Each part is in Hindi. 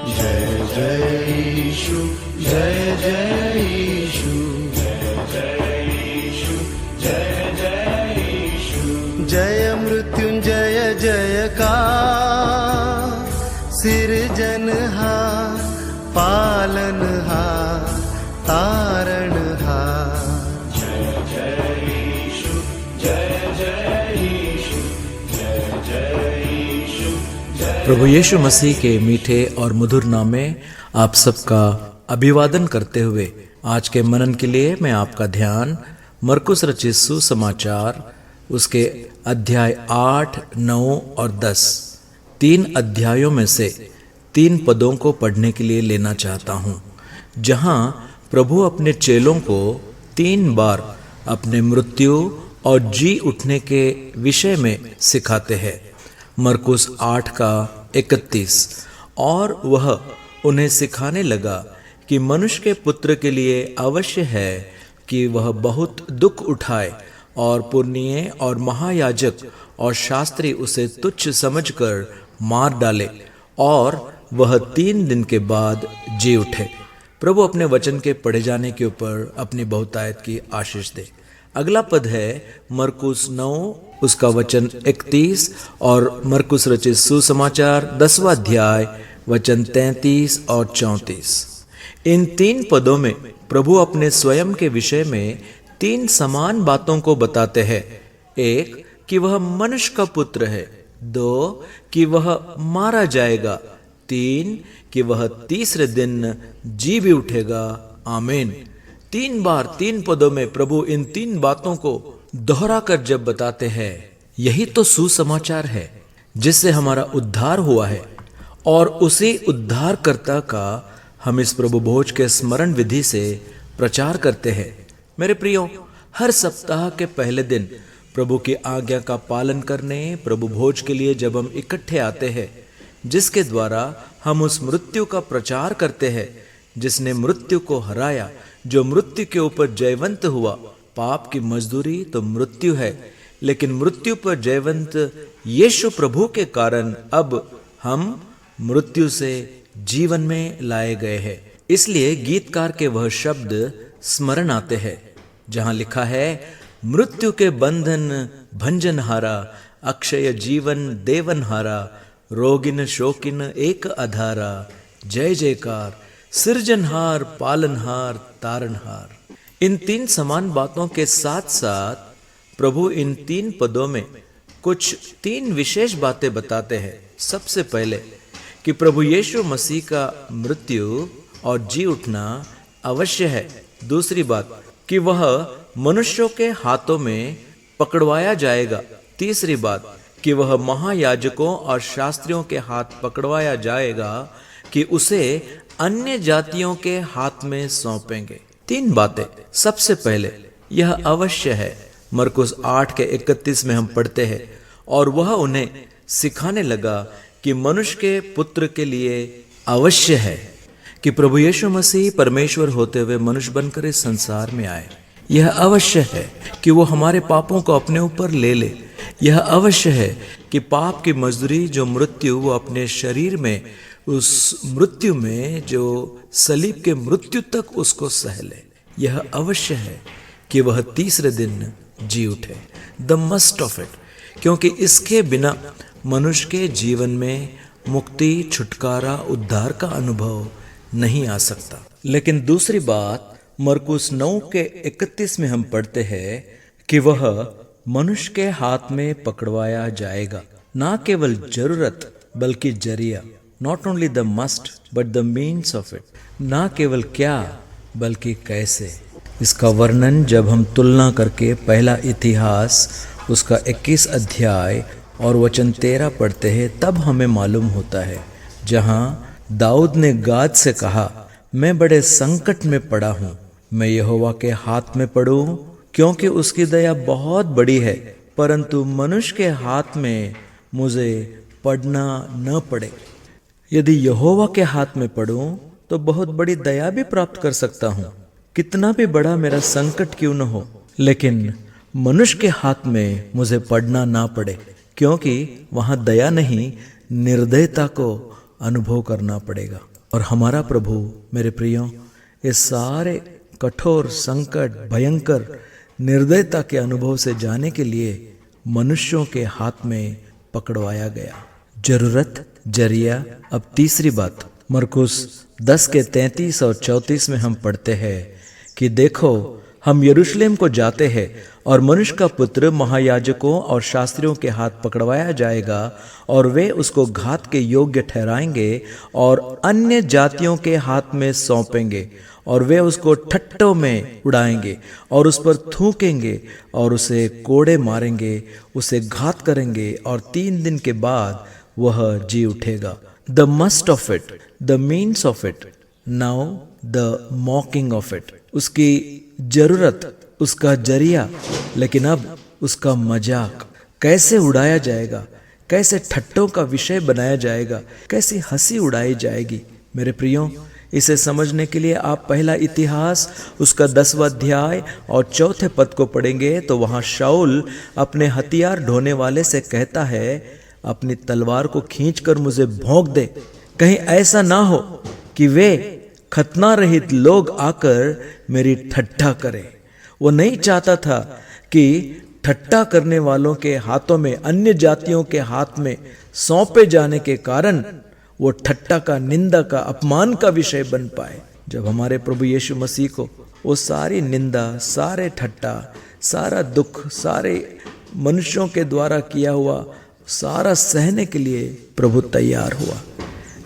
जय जय यीशु, जय जय यीशु, जय यीशु, जय जय यीशु। जय मृत्युंजय जयकार, सिरजनहार, पालनहार, तारणहार। जय जय यीशु, जय जय यीशु, जय जय यीशु, जय। प्रभु यीशु मसीह के मीठे और मधुर नाम में आप सबका अभिवादन करते हुए आज के मनन के लिए मैं आपका ध्यान मरकुस रचित सुसमाचार उसके अध्याय 8, 9 और 10 तीन अध्यायों में से 3 पदों को पढ़ने के लिए लेना चाहता हूँ, जहाँ प्रभु अपने चेलों को 3 बार अपने मृत्यु और जी उठने के विषय में सिखाते हैं। मरकुस 8 का 31। और वह उन्हें सिखाने लगा कि मनुष्य के पुत्र के लिए अवश्य है कि वह बहुत दुख उठाए और पुरनिये और महायाजक और शास्त्री उसे तुच्छ समझकर मार डाले और वह 3 दिन के बाद जी उठे। प्रभु अपने वचन के पढ़े जाने के ऊपर अपनी बहुतायत की आशीष दे। अगला पद है मरकुस 9 उसका वचन 31 और मरकुस रचित सुसमाचार 10वां अध्याय वचन 33 और 34। इन 3 पदों में प्रभु अपने स्वयं के विषय में 3 समान बातों को बताते हैं। 1 कि वह मनुष्य का पुत्र है, 2 कि वह मारा जाएगा, 3 कि वह तीसरे दिन जी भी उठेगा। आमीन। 3 बार 3 पदों में प्रभु इन 3 बातों को दोहरा कर जब बताते हैं, यही तो सुसमाचार है जिससे हमारा उद्धार हुआ है और उसी उद्धारकर्ता का हम इस प्रभु भोज के स्मरण विधि से प्रचार करते हैं। मेरे प्रियो, हर सप्ताह के पहले दिन प्रभु की आज्ञा का पालन करने प्रभु भोज के लिए जब हम इकट्ठे आते हैं, जिसके द्वारा हम उस मृत्यु का प्रचार करते हैं जिसने मृत्यु को हराया, जो मृत्यु के ऊपर जयवंत हुआ। पाप की मजदूरी तो मृत्यु है, लेकिन मृत्यु पर जयवंत यीशु प्रभु के कारण अब हम मृत्यु से जीवन में लाए गए हैं। इसलिए गीतकार के वह शब्द स्मरण आते हैं जहां लिखा है, मृत्यु के बंधन भंजनहारा, अक्षय जीवन देवनहारा, रोगिन शोकिन एक आधारा, जय जयकार, सृजनहार, पालनहार, तारणहार। इन 3 समान बातों के साथ साथ प्रभु इन 3 पदों में कुछ 3 विशेष बातें बताते हैं। सबसे पहले कि प्रभु यीशु मसीह का मृत्यु और जी उठना अवश्य है। दूसरी बात कि वह मनुष्यों के हाथों में पकड़वाया जाएगा। तीसरी बात कि वह महायाजकों और शास्त्रियों के हाथ पकड़वाया जाएगा कि उसे अन्य जातियों के हाथ में सौंपेंगे। 3 बातें। सबसे पहले यह अवश्य है। मरकुस 8 के 31 में हम पढ़ते हैं, और वह उन्हें सिखाने लगा कि मनुष्य के पुत्र के लिए अवश्य है कि प्रभु यीशु मसीह परमेश्वर होते हुए मनुष्य बनकर इस संसार में आए। यह अवश्य है कि वो हमारे पापों को अपने ऊपर ले ले। यह अवश्य है कि पाप की मजदूरी जो मृत्यु, वो अपने शरीर में उस मृत्यु में जो सलीब के मृत्यु तक उसको सह ले। यह अवश्य है कि वह तीसरे दिन जी उठे। द मस्ट ऑफ इट, क्योंकि इसके बिना मनुष्य के जीवन में मुक्ति, छुटकारा, उद्धार का अनुभव नहीं आ सकता। लेकिन दूसरी बात मरकुस 9 के 31 में हम पढ़ते हैं कि वह मनुष्य के हाथ में पकड़वाया जाएगा। ना केवल जरूरत बल्कि जरिया। Not only the must but the means of it. ना केवल क्या बल्कि कैसे। इसका वर्णन जब हम तुलना करके पहला इतिहास उसका 21 अध्याय और वचन 13 पढ़ते हैं, तब हमें मालूम होता है, जहाँ दाऊद ने गाद से कहा, मैं बड़े संकट में पड़ा हूँ, मैं यहोवा के हाथ में पड़ूं, क्योंकि उसकी दया बहुत बड़ी है, परंतु मनुष्य के हाथ में मुझे पड़ना न पड़े। यदि यहोवा के हाथ में पड़ूं तो बहुत बड़ी दया भी प्राप्त कर सकता हूँ, कितना भी बड़ा मेरा संकट क्यों न हो, लेकिन मनुष्य के हाथ में मुझे पड़ना ना पड़े, क्योंकि वहां दया नहीं निर्दयता को अनुभव करना पड़ेगा। और हमारा प्रभु मेरे प्रियो इस सारे कठोर संकट भयंकर निर्दयता के अनुभव से जाने के लिए मनुष्यों के हाथ में पकड़वाया गया। जरूरत जरिया। अब तीसरी बात मरकुस 10 के 33 और 34 में हम पढ़ते हैं कि देखो हम यरूशलेम को जाते हैं और मनुष्य का पुत्र महायाजकों और शास्त्रियों के हाथ पकड़वाया जाएगा और वे उसको घात के योग्य ठहराएंगे और अन्य जातियों के हाथ में सौंपेंगे और वे उसको ठट्टों में उड़ाएंगे और उस पर थूकेंगे और उसे कोड़े मारेंगे, उसे घात करेंगे और 3 दिन के बाद वह जी उठेगा। The must of it, the means of it, now the मॉकिंग of it. उसकी जरूरत, उसका जरिया, लेकिन अब उसका मजाक कैसे उड़ाया जाएगा, कैसे ठट्टों का विषय बनाया जाएगा, कैसी हंसी उड़ाई जाएगी। मेरे प्रियो, इसे समझने के लिए आप पहला इतिहास उसका 10वां अध्याय और 4 पद को पढ़ेंगे तो वहां शाऊल अपने हथियार ढोने वाले से कहता है, अपनी तलवार को खींचकर मुझे भोंक दे, कहीं ऐसा ना हो कि वे खतना रहित लोग आकर मेरी ठट्ठा करें। वो नहीं चाहता था कि ठट्ठा करने वालों के हाथों में, अन्य जातियों के हाथ में सौंपे जाने के कारण वो ठट्ठा का, निंदा का, अपमान का विषय बन पाए। जब हमारे प्रभु यीशु मसीह को वो सारी निंदा, सारे ठट्ठा, सारा दुख, सारे मनुष्यों के द्वारा किया हुआ सारा सहने के लिए प्रभु तैयार हुआ।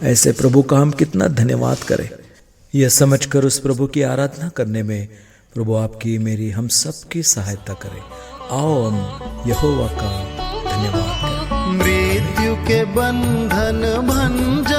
ऐसे प्रभु का हम कितना धन्यवाद करें। यह समझकर उस प्रभु की आराधना करने में प्रभु आपकी, मेरी, हम सबकी सहायता करें। आओ हम यहोवा का धन्यवाद करें। मृत्यु के बंधन भंजन